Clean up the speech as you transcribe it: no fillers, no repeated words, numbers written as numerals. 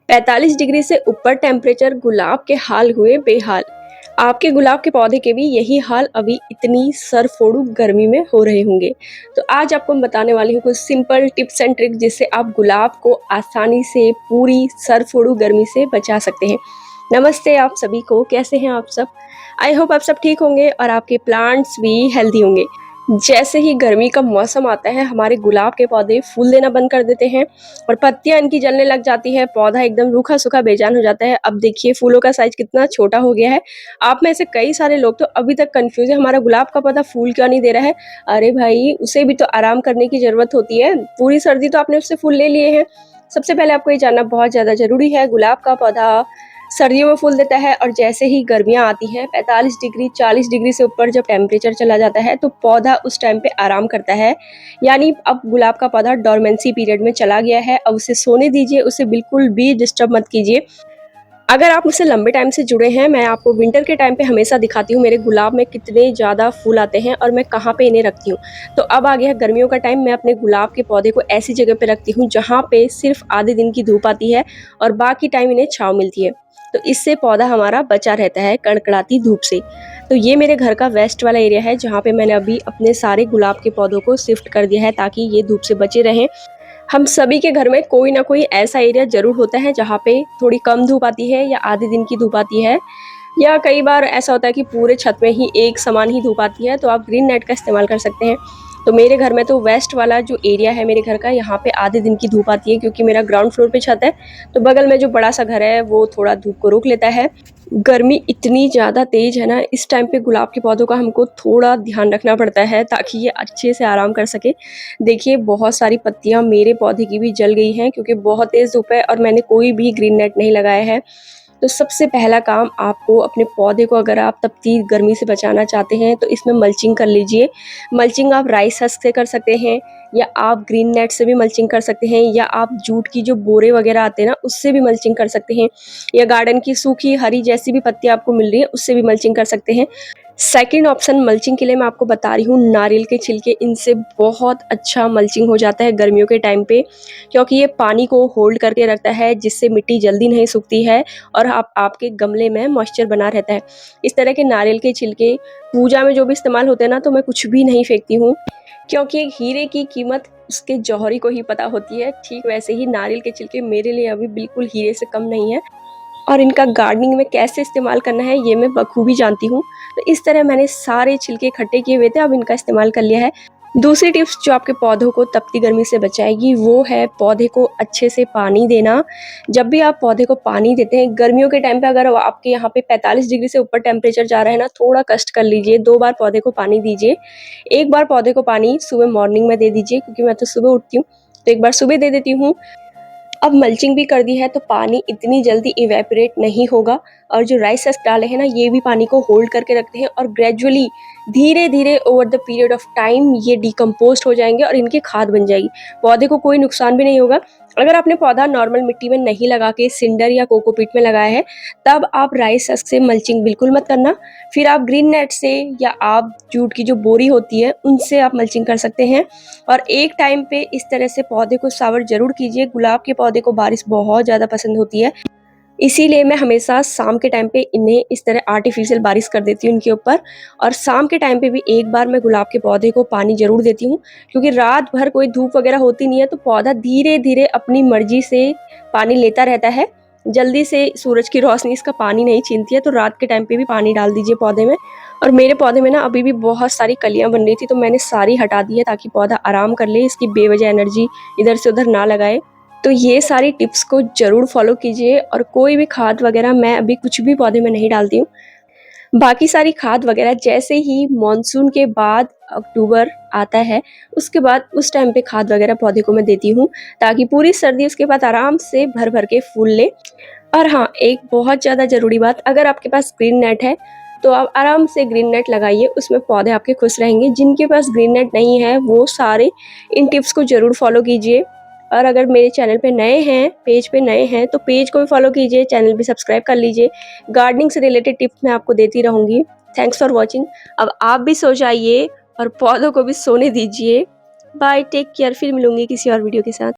45 degree से ऊपर temperature, गुलाब के हाल हुए बेहाल। आपके गुलाब के पौधे के भी यही हाल अभी इतनी सर फोड़ू गर्मी में हो रहे होंगे। तो आज आपको मैं बताने वाली हूँ कुछ सिंपल टिप्स एंड ट्रिक जिससे आप गुलाब को आसानी से पूरी सर फोड़ू गर्मी से बचा सकते हैं। नमस्ते आप सभी को, कैसे हैं आप सब? आई होप आप सब ठीक होंगे और आपके प्लांट्स भी हेल्दी होंगे। जैसे ही गर्मी का मौसम आता है, हमारे गुलाब के पौधे फूल देना बंद कर देते हैं और पत्तियां इनकी जलने लग जाती है। पौधा एकदम रूखा सूखा बेजान हो जाता है। अब देखिए फूलों का साइज कितना छोटा हो गया है। आप में से कई सारे लोग तो अभी तक कंफ्यूज है, हमारा गुलाब का पौधा फूल क्यों नहीं दे रहा है। अरे भाई, उसे भी तो आराम करने की जरूरत होती है। पूरी सर्दी तो आपने उससे फूल ले लिए हैं। सबसे पहले आपको ये जानना बहुत ज्यादा जरूरी है, गुलाब का पौधा सर्दियों में फूल देता है और जैसे ही गर्मियां आती हैं, 45 डिग्री 40 डिग्री से ऊपर जब टेम्परेचर चला जाता है तो पौधा उस टाइम पे आराम करता है। यानी अब गुलाब का पौधा डोरमेंसी पीरियड में चला गया है। अब उसे सोने दीजिए, उसे बिल्कुल भी डिस्टर्ब मत कीजिए। अगर आप मुझसे लंबे टाइम से जुड़े हैं, मैं आपको विंटर के टाइम पे हमेशा दिखाती हूँ मेरे गुलाब में कितने ज़्यादा फूल आते हैं और मैं कहाँ पे इन्हें रखती हूँ। तो अब आ गया है गर्मियों का टाइम। मैं अपने गुलाब के पौधे को ऐसी जगह पे रखती हूँ जहाँ पे सिर्फ आधे दिन की धूप आती है और बाकी टाइम इन्हें छाँव मिलती है। तो इससे पौधा हमारा बचा रहता है कड़कड़ाती धूप से। तो ये मेरे घर का वेस्ट वाला एरिया है जहाँ पे मैंने अभी अपने सारे गुलाब के पौधों को शिफ्ट कर दिया है ताकि ये धूप से बचे रहें। हम सभी के घर में कोई ना कोई ऐसा एरिया जरूर होता है जहाँ पे थोड़ी कम धूप आती है या आधे दिन की धूप आती है, या कई बार ऐसा होता है कि पूरे छत में ही एक समान ही धूप आती है। तो आप ग्रीन नेट का इस्तेमाल कर सकते हैं। तो मेरे घर में तो वेस्ट वाला जो एरिया है मेरे घर का, यहाँ पे आधे दिन की धूप आती है क्योंकि मेरा ग्राउंड फ्लोर पे छत है। तो बगल में जो बड़ा सा घर है वो थोड़ा धूप को रोक लेता है। गर्मी इतनी ज़्यादा तेज है ना, इस टाइम पे गुलाब के पौधों का हमको थोड़ा ध्यान रखना पड़ता है ताकि ये अच्छे से आराम कर सके। देखिए बहुत सारी पत्तियां मेरे पौधे की भी जल गई हैं क्योंकि बहुत तेज धूप है और मैंने कोई भी ग्रीन नेट नहीं लगाया है। तो सबसे पहला काम, आपको अपने पौधे को अगर आप तपती गर्मी से बचाना चाहते हैं तो इसमें मल्चिंग कर लीजिए। मल्चिंग आप राइस हस्क से कर सकते हैं या आप ग्रीन नेट से भी मल्चिंग कर सकते हैं, या आप जूट की जो बोरे वगैरह आते हैं ना उससे भी मल्चिंग कर सकते हैं, या गार्डन की सूखी हरी जैसी भी पत्तियां आपको मिल रही है उससे भी मल्चिंग कर सकते हैं। सेकंड ऑप्शन मल्चिंग के लिए मैं आपको बता रही हूँ नारियल के छिलके। इनसे बहुत अच्छा मल्चिंग हो जाता है गर्मियों के टाइम पे, क्योंकि ये पानी को होल्ड करके रखता है जिससे मिट्टी जल्दी नहीं सूखती है और आपके गमले में मॉइस्चर बना रहता है। इस तरह के नारियल के छिलके पूजा में जो भी इस्तेमाल होते हैं ना, तो मैं कुछ भी नहीं फेंकती हूँ क्योंकि एक हीरे की कीमत उसके जौहरी को ही पता होती है। ठीक वैसे ही नारियल के छिलके मेरे लिए अभी बिल्कुल हीरे से कम नहीं है और इनका गार्डनिंग में कैसे इस्तेमाल करना है ये मैं बखूबी जानती हूँ। तो इस तरह मैंने सारे छिलके इकट्ठे किए हुए थे, अब इनका इस्तेमाल कर लिया है। दूसरी टिप्स जो आपके पौधों को तपती गर्मी से बचाएगी वो है पौधे को अच्छे से पानी देना। जब भी आप पौधे को पानी देते हैं गर्मियों के टाइम पे, अगर आपके यहाँ पे 45 डिग्री से ऊपर टेम्परेचर जा रहा है ना, थोड़ा कष्ट कर लीजिए, 2 बार पौधे को पानी दीजिए। एक बार पौधे को पानी सुबह मॉर्निंग में दे दीजिए क्योंकि मैं तो सुबह उठती हूँ, तो एक बार सुबह दे देती हूँ। अब मल्चिंग भी कर दी है तो पानी इतनी जल्दी इवेपोरेट नहीं होगा और जो राइस हस्क डाले हैं ना ये भी पानी को होल्ड करके रखते हैं और ग्रेजुअली धीरे धीरे over the period of time ये डिकम्पोज हो जाएंगे और इनकी खाद बन जाएगी। पौधे को कोई नुकसान भी नहीं होगा। अगर आपने पौधा नॉर्मल मिट्टी में नहीं लगा के सिंडर या कोकोपीट में लगाया है तब आप राइस हस्क से मल्चिंग बिल्कुल मत करना। फिर आप ग्रीन नेट से या आप जूट की जो बोरी होती है उनसे आप मल्चिंग कर सकते हैं। और एक टाइम पे इस तरह से पौधे को सावर जरूर कीजिए। गुलाब के पौधे को बारिश बहुत ज़्यादा पसंद होती है, इसीलिए मैं हमेशा शाम के टाइम पे इन्हें इस तरह आर्टिफिशियल बारिश कर देती हूँ इनके ऊपर। और शाम के टाइम पे भी एक बार मैं गुलाब के पौधे को पानी जरूर देती हूँ क्योंकि रात भर कोई धूप वगैरह होती नहीं है तो पौधा धीरे धीरे अपनी मर्जी से पानी लेता रहता है। जल्दी से सूरज की रोशनी इसका पानी नहीं छीनती है, तो रात के टाइम पे भी पानी डाल दीजिए पौधे में। और मेरे पौधे में ना अभी भी बहुत सारी कलियां बन रही थी तो मैंने सारी हटा दी है ताकि पौधा आराम कर ले, इसकी बेवजह एनर्जी इधर से उधर ना लगाए। तो ये सारी टिप्स को जरूर फॉलो कीजिए। और कोई भी खाद वगैरह मैं अभी कुछ भी पौधे में नहीं डालती हूँ। बाकी सारी खाद वगैरह जैसे ही मॉनसून के बाद अक्टूबर आता है उसके बाद उस टाइम पे खाद वगैरह पौधे को मैं देती हूँ ताकि पूरी सर्दी उसके बाद आराम से भर भर के फूल ले। और हाँ, एक बहुत ज़्यादा ज़रूरी बात, अगर आपके पास ग्रीन नेट है तो आप आराम से ग्रीन नेट लगाइए, उसमें पौधे आपके खुश रहेंगे। जिनके पास ग्रीन नेट नहीं है वो सारे इन टिप्स को ज़रूर फॉलो कीजिए। और अगर मेरे चैनल पे नए हैं, पेज पे नए हैं, तो पेज को भी फॉलो कीजिए, चैनल भी सब्सक्राइब कर लीजिए। गार्डनिंग से रिलेटेड टिप्स मैं आपको देती रहूँगी। Thanks for watching. अब आप भी सो जाइए और पौधों को भी सोने दीजिए। Bye, take care. फिर मिलूंगी किसी और वीडियो के साथ।